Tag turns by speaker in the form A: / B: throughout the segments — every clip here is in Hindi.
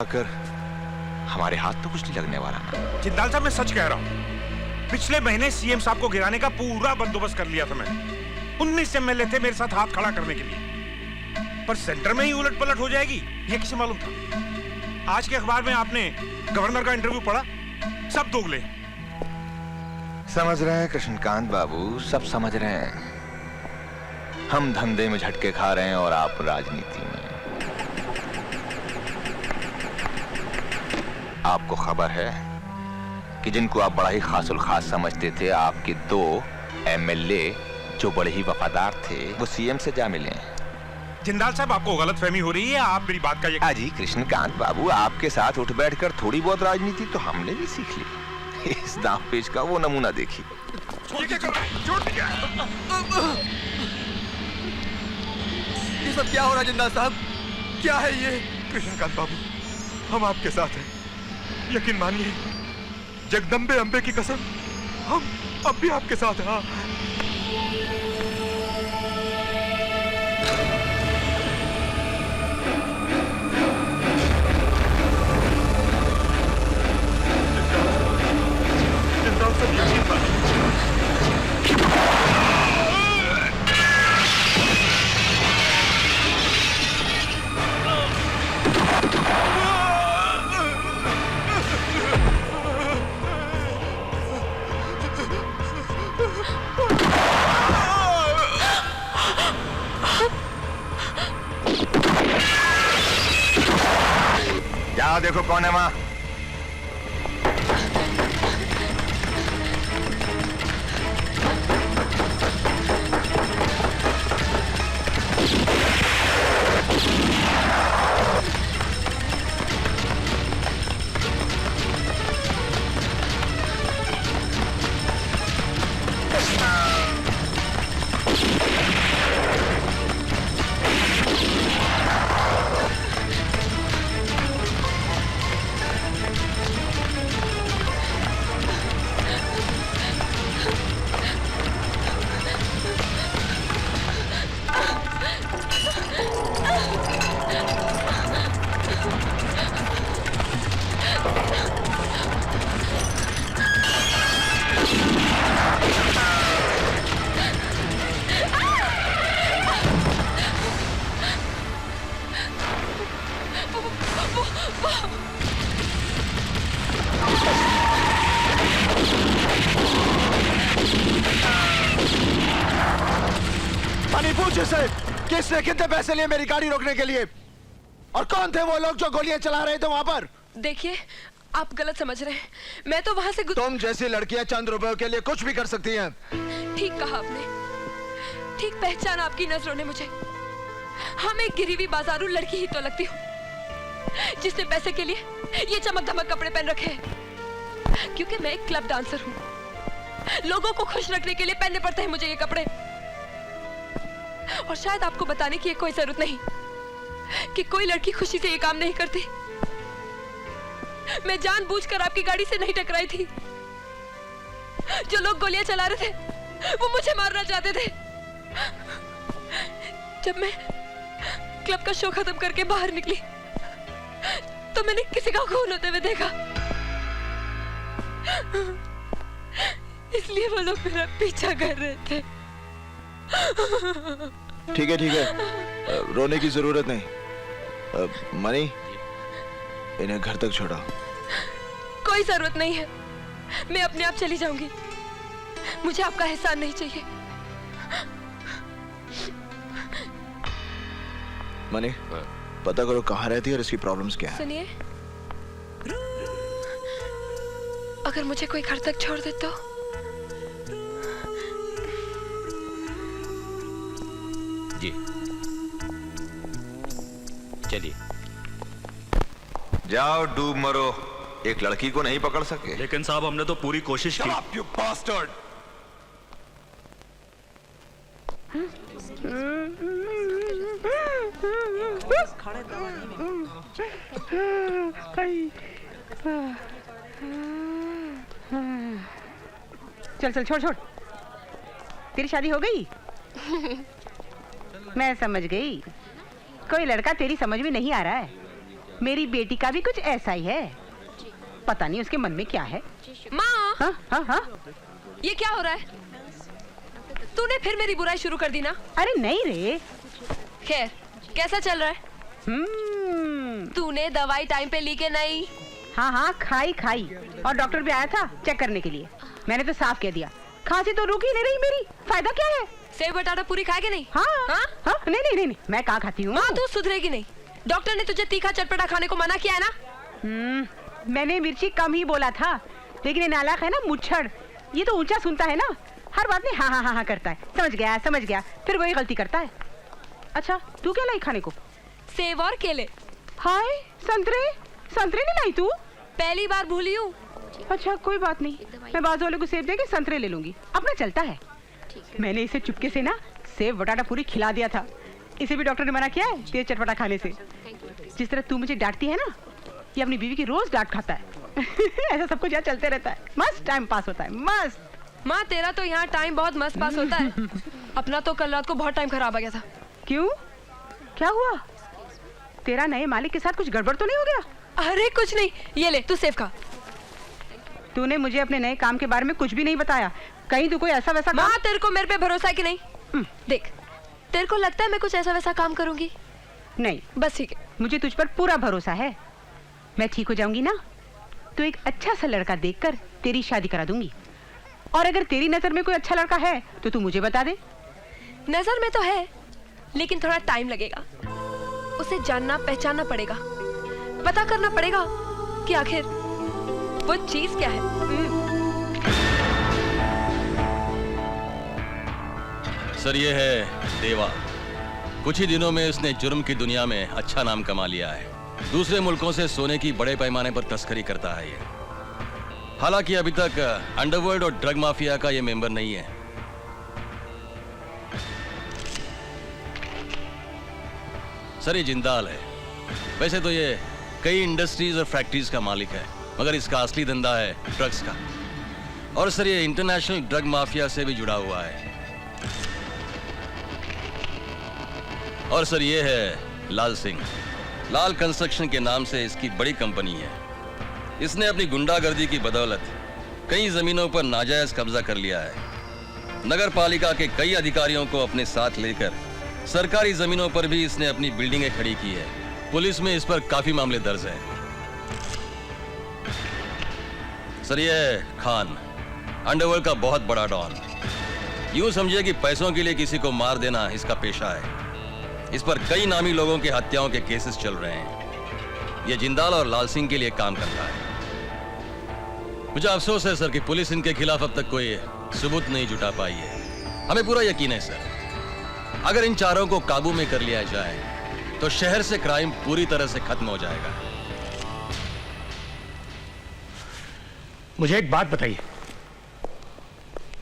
A: आकर हमारे हाथ तो कुछ नहीं लगने वाला ना।
B: जिंदाल साहब मैं सच कह रहा हूँ, पिछले महीने सीएम साहब को गिराने का पूरा बंदोबस्त कर लिया था मैंने। 19 एमएलए थे मेरे साथ हाथ खड़ा करने के लिए, पर सेंटर में ही उलट पलट हो जाएगी ये किसे मालूम था। आज के अखबार में आपने गवर्नर का इंटरव्यू पढ़ा, सब दोगले।
A: समझ रहे हैं कृष्णकांत बाबू, सब समझ रहे हैं। हम धंधे में झटके खा रहे हैं और आप राजनीति में। आपको खबर है कि जिनको आप बड़ा ही खासुल खास समझते थे, आपके 2 एमएलए जो बड़े ही वफादार थे, वो सीएम से जा मिले।
B: जिंदाल साहब आपको गलतफहमी हो रही है, आप मेरी बात का
A: जी कृष्णकांत बाबू, आपके साथ उठ बैठकर थोड़ी बहुत राजनीति तो हमने भी सीख ली। इस दांव पेच का वो नमूना देखिए।
C: ये सब क्या हो रहा है जिंदाल साहब, क्या है ये?
D: कृष्णकांत बाबू, हम आपके साथ हैं, यकीन मानिए, जगदम्बे अंबे की कसम, हम अब भी आपके साथ हैं। हाँ। जिंदाल साहब, यकीन मानिए।
A: जाओ देखो कौन है वहां।
C: किसने कितने पैसे लिए मेरी गाड़ी रोकने के लिए, और कौन थे वो लोग जो गोलियां चला रहे थे वहां पर?
E: देखिए, आप गलत समझ रहे हैं, मैं तो वहां से
C: तुम जैसी लड़कियां चंद रुपयों के लिए कुछ भी कर सकती हैं।
E: ठीक कहा आपने, ठीक पहचान आपकी नजरों ने मुझे। हम एक गिरी हुई बाजारू लड़की ही तो लगती हूँ जिसने पैसे के लिए ये चमक धमक कपड़े पहन रखे हैं, क्योंकि मैं एक क्लब डांसर हूँ। लोगों को खुश रखने के लिए पहनने पड़ते हैं मुझे ये कपड़े, और शायद आपको बताने की कोई जरूरत नहीं कि कोई लड़की खुशी से ये काम नहीं करती। मैं जानबूझकर आपकी गाड़ी से नहीं टकराई थी। जो लोग गोलियां चला रहे थे वो मुझे मारना चाहते थे। जब मैं क्लब का शो खत्म करके बाहर निकली तो मैंने किसी का खून होते हुए देखा, इसलिए वो लोग मेरा पीछा कर रहे थे।
C: ठीक है, रोने की जरूरत नहीं। मनी, इन्हें घर तक छोड़ो।
E: कोई जरूरत नहीं है, मैं अपने आप चली जाऊंगी। मुझे आपका एहसान नहीं चाहिए।
C: मनी, पता करो कहाँ रहती है और इसकी प्रॉब्लम्स क्या है।
E: सुनिए, अगर मुझे कोई घर तक छोड़ दे तो
F: जी चलिए।
A: जाओ डूब मरो, एक लड़की को नहीं पकड़ सके।
F: लेकिन साहब हमने तो पूरी कोशिश की।
D: Shut up, you bastard!
G: चल चल छोड़ छोड़, तेरी शादी हो गई? मैं समझ गई, कोई लड़का तेरी समझ में नहीं आ रहा है। मेरी बेटी का भी कुछ ऐसा ही है। पता नहीं उसके मन में क्या है।
E: माँ,
G: हाँ हाँ हाँ।
E: ये क्या हो रहा है? तूने फिर मेरी बुराई शुरू कर दी ना?
G: अरे नहीं रे।
E: खैर, कैसा चल रहा है? तूने दवाई टाइम पे ली के नहीं?
G: हाँ हाँ, खाई और डॉक्टर भी आया था चेक करने के लिए। मैंने तो साफ कह दिया, खांसी तो रुक ही नहीं रही मेरी, फायदा क्या है?
E: सेव बटाटा पूरी खाएगी नहीं?
G: हाँ
E: हाँ?
G: हाँ, नहीं, मैं कहाँ खाती हूँ।
E: माँ, तू सुधरेगी नहीं। डॉक्टर ने तुझे तीखा चटपटा खाने को मना किया है ना?
G: मैंने मिर्ची कम ही बोला था, लेकिन ये नालायक है ना मुच्छड़, ये तो ऊंचा सुनता है ना, हर बात में हाँ हाँ हाँ हाँ करता है। समझ गया, फिर वही गलती करता है। अच्छा, तू क्या लाई खाने को?
E: सेव और केले।
G: हाय, संतरे नहीं लाई तू?
E: पहली बार भूली हूँ।
G: अच्छा कोई बात नहीं, मैं बाजू वाले को सेब देके संतरे ले लूंगी, अपना चलता है। मैंने इसे चुपके से ना सेब बटाटा पूरी खिला दिया था। इसे भी डॉक्टर ने मना किया है तेज चटपटा खाने से। जिस तरह तू मुझे डांटती है ना, ये अपनी बीवी की रोज डांट खाता है। ऐसा सब कुछ यहाँ चलते रहता है, मस्त टाइम पास होता है, मस्त।
E: माँ, तेरा तो यहाँ टाइम बहुत मस्त पास होता है। अपना तो कल रात को बहुत टाइम खराब आ गया था।
G: क्यों, क्या हुआ? तेरा नए मालिक के साथ कुछ गड़बड़ तो नहीं हो गया?
E: अरे कुछ नहीं, ये ले, तू सेव खा।
G: तूने मुझे अपने नए काम के बारे में कुछ भी नहीं बताया, कहीं तू कोई ऐसा वैसा
E: माँ, तेरे को मेरे पे भरोसा है कि नहीं? देख, तेरे को लगता है मैं कुछ ऐसा वैसा काम करूंगी?
G: नहीं,
E: बस ठीक है।
G: मुझे तुझ पर पूरा भरोसा है। मैं ठीक हो जाऊंगी ना, तो एक अच्छा सा लड़का देखकर तेरी शादी करा दूंगी। और अगर तेरी नजर में कोई अच्छा लड़का है तो तू मुझे बता दे।
E: नजर में तो है, लेकिन थोड़ा टाइम लगेगा। उसे जानना पहचानना पड़ेगा, पता करना पड़ेगा कि आखिर वो चीज क्या है।
F: सर, ये है देवा। कुछ ही दिनों में इसने जुर्म की दुनिया में अच्छा नाम कमा लिया है। दूसरे मुल्कों से सोने की बड़े पैमाने पर तस्करी करता है ये। हालांकि अभी तक अंडरवर्ल्ड और ड्रग माफिया का ये मेंबर नहीं है। सर, ये जिंदाल है। वैसे तो ये कई इंडस्ट्रीज और फैक्ट्रीज का मालिक है, मगर इसका असली धंधा है ड्रग्स का। और सर, ये इंटरनेशनल ड्रग माफिया से भी जुड़ा हुआ है। और सर, ये है लाल सिंह। लाल कंस्ट्रक्शन के नाम से इसकी बड़ी कंपनी है। इसने अपनी गुंडागर्दी की बदौलत कई जमीनों पर नाजायज कब्जा कर लिया है। नगर पालिका के कई अधिकारियों को अपने साथ लेकर सरकारी जमीनों पर भी इसने अपनी बिल्डिंगें खड़ी की है। पुलिस में इस पर काफी मामले दर्ज हैं। सर, ये है खान, अंडरवर्ल्ड का बहुत बड़ा डॉन। यूं समझिए कि पैसों के लिए किसी को मार देना इसका पेशा है। इस पर कई नामी लोगों के हत्याओं के केसेस चल रहे हैं। यह जिंदाल और लाल सिंह के लिए काम करता है। मुझे अफसोस है सर कि पुलिस इनके खिलाफ अब तक कोई सबूत नहीं जुटा पाई है। हमें पूरा यकीन है सर, अगर इन चारों को काबू में कर लिया जाए तो शहर से क्राइम पूरी तरह से खत्म हो जाएगा।
H: मुझे एक बात बताइए,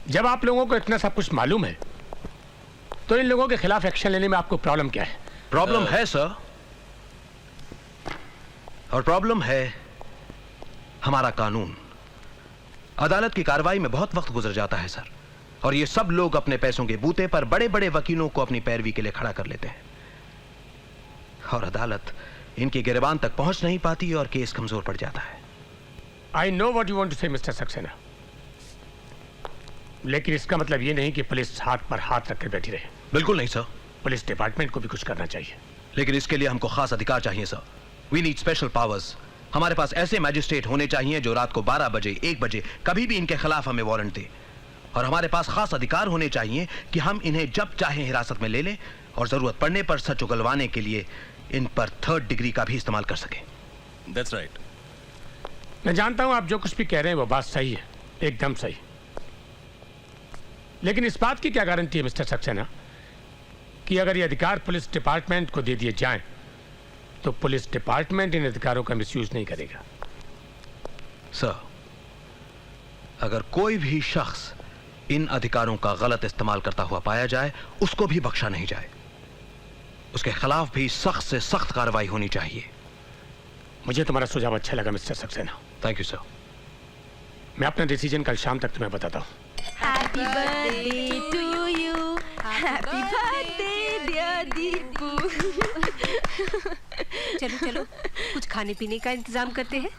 H: जब आप लोगों को इतना सब कुछ मालूम है तो इन लोगों के खिलाफ एक्शन लेने में आपको प्रॉब्लम क्या है?
I: प्रॉब्लम है सर, और प्रॉब्लम है हमारा कानून। अदालत की कार्रवाई में बहुत वक्त गुजर जाता है सर, और ये सब लोग अपने पैसों के बूते पर बड़े बड़े वकीलों को अपनी पैरवी के लिए खड़ा कर लेते हैं, और अदालत इनकी गिरबान तक पहुंच नहीं पाती और केस कमजोर पड़ जाता है।
H: I know what you want to say mister Saxena, लेकिन इसका मतलब ये नहीं कि पुलिस हाथ पर हाथ रखकर बैठी रहे।
I: बिल्कुल नहीं सर,
H: पुलिस डिपार्टमेंट को भी कुछ करना चाहिए।
I: लेकिन इसके लिए हमको खास अधिकार चाहिए sir. We need special powers. हमारे पास ऐसे मैजिस्ट्रेट होने चाहिए जो रात को 12 बजे 1 बजे कभी भी इनके खिलाफ हमें वारंट दे, और हमारे पास खास अधिकार होने चाहिए कि हम इन्हें जब चाहें हिरासत में ले लें और जरूरत पड़ने पर सच उगलवाने के लिए इन पर 3rd डिग्री का भी इस्तेमाल कर सकें।
F: That's right.
H: मैं जानता हूं आप जो कुछ भी कह रहे हैं वो बात सही है, एकदम सही, लेकिन इस बात की क्या गारंटी है मिस्टर सक्सेना कि अगर ये अधिकार पुलिस डिपार्टमेंट को दे दिए जाएं तो पुलिस डिपार्टमेंट इन अधिकारों का मिसयूज नहीं करेगा?
I: सर, अगर कोई भी शख्स इन अधिकारों का गलत इस्तेमाल करता हुआ पाया जाए उसको भी बख्शा नहीं जाए। उसके खिलाफ भी सख्त से सख्त कार्रवाई होनी चाहिए।
H: मुझे तुम्हारा सुझाव अच्छा लगा mister Saxena.
I: Thank you sir.
H: मैं अपना डिसीजन कल शाम तक तुम्हें बताता हूँ।
J: Happy birthday to you.
E: Happy birthday dear Deepu.
J: चलो चलो कुछ खाने पीने का इंतजाम करते हैं।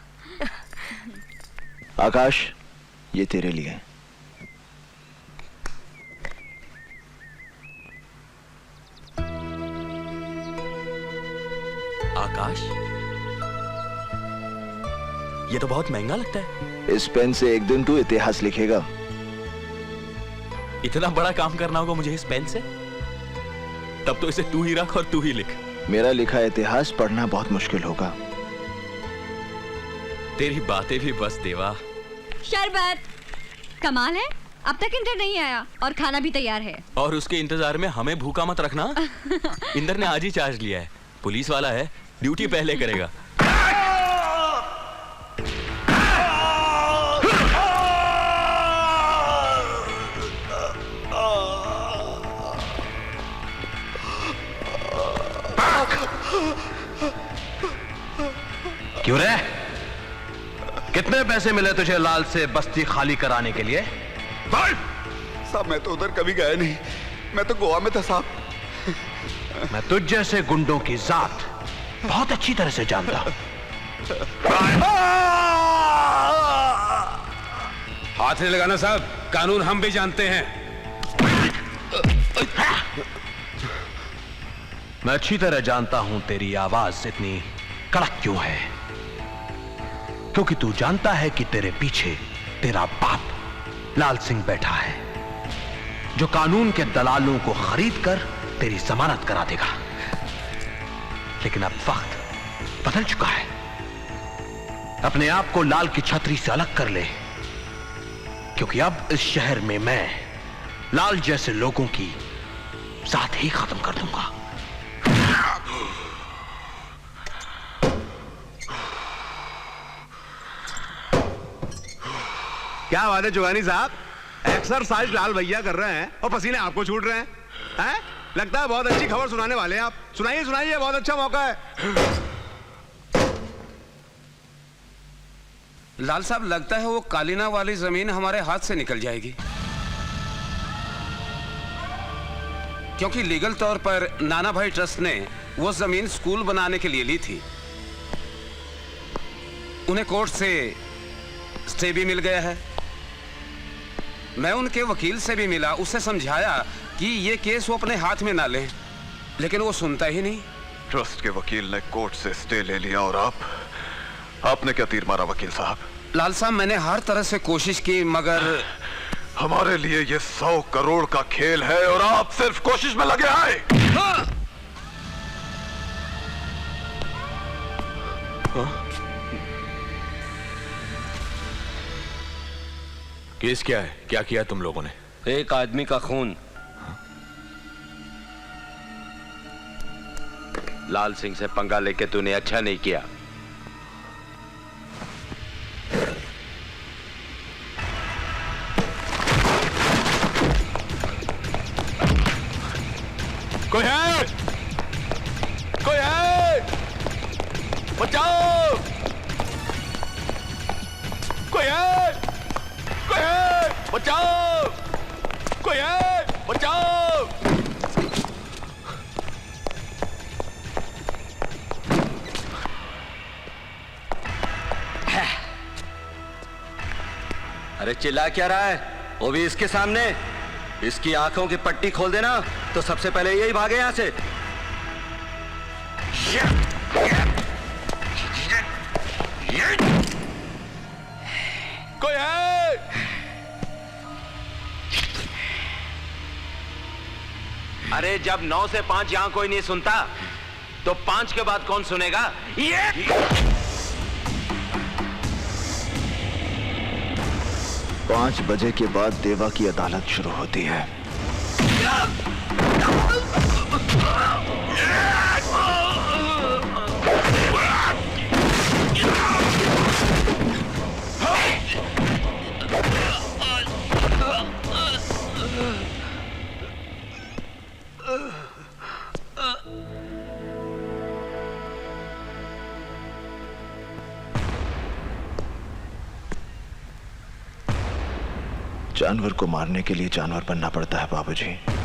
C: आकाश, ये तेरे लिए।
K: आकाश, ये तो बहुत महंगा लगता है।
C: इस पेन से एक दिन तू इतिहास लिखेगा।
K: इतना बड़ा काम करना होगा मुझे इस पेन से? तब तो इसे तू ही रख और तू ही लिख।
C: मेरा लिखा इतिहास पढ़ना बहुत मुश्किल होगा।
K: तेरी बातें भी बस देवा।
L: शरबत कमाल है, अब तक इंटर नहीं आया और खाना भी तैयार है।
K: और उसके इंतजार में हमें भूखा मत रखना। इंदर ने आज ही चार्ज लिया है, पुलिस वाला है, ड्यूटी पहले करेगा।
I: क्यों रे? कितने पैसे मिले तुझे लाल से बस्ती खाली कराने के लिए?
D: साहब मैं तो उधर कभी गया नहीं, मैं तो गोवा में था साहब।
I: मैं तुझ जैसे गुंडों की जात बहुत अच्छी तरह से जानता हूं।
M: हाथ नहीं लगाना साहब, कानून हम भी जानते हैं।
I: मैं अच्छी तरह जानता हूं तेरी आवाज इतनी कड़क क्यों है, क्योंकि तू जानता है कि तेरे पीछे तेरा बाप लाल सिंह बैठा है, जो कानून के दलालों को खरीद कर तेरी जमानत करा देगा। लेकिन अब वक्त बदल चुका है। अपने आप को लाल की छतरी से अलग कर ले, क्योंकि अब इस शहर में मैं लाल जैसे लोगों की साथ ही खत्म कर दूंगा।
M: क्या बात है जुगानी साहब, एक्सरसाइज लाल भैया कर रहे हैं और पसीने आपको छूट रहे हैं, हैं? लगता है बहुत अच्छी खबर सुनाने वाले हैं आप। सुनाइए सुनाइए, बहुत अच्छा मौका है।
N: लाल साहब, लगता है वो कालीना वाली जमीन हमारे हाथ से निकल जाएगी, क्योंकि लीगल तौर पर नाना भाई ट्रस्ट ने वो जमीन स्कूल बनाने के लिए ली थी। उन्हें कोर्ट से स्टे भी मिल गया है। मैं उनके वकील से भी मिला, उससे समझाया कि ये केस वो अपने हाथ में ना लें, लेकिन वो सुनता ही नहीं।
D: ट्रस्ट के वकील ने कोर्ट से स्टे ले लिया और आपने क्या तीर मारा वकील साहब?
N: लाल साहब, मैंने हर तरह से कोशिश की, मगर
D: हमारे लिए ये 100 करोड़ का खेल है और आप सिर्फ कोशिश में लगे हैं।
N: हाँ।
C: केस क्या है? क्या किया तुम लोगों ने?
N: एक आदमी का खून।
O: लाल सिंह से पंगा लेके तूने अच्छा नहीं किया।
C: कोई है? कोई है? बचाओ! कोई है? कोई है? बचाओ! कोई है? बचाओ!
O: अरे चिल्ला क्या रहा है? वो भी इसके सामने। इसकी आंखों की पट्टी खोल देना तो सबसे पहले यही भागे यहां से।
C: कोई है?
O: अरे जब 9 से 5 यहां कोई नहीं सुनता तो 5 के बाद कौन सुनेगा? ये
C: 5 बजे के बाद देवा की अदालत शुरू होती है। जानवर को मारने के लिए जानवर बनना पड़ता है बाबूजी।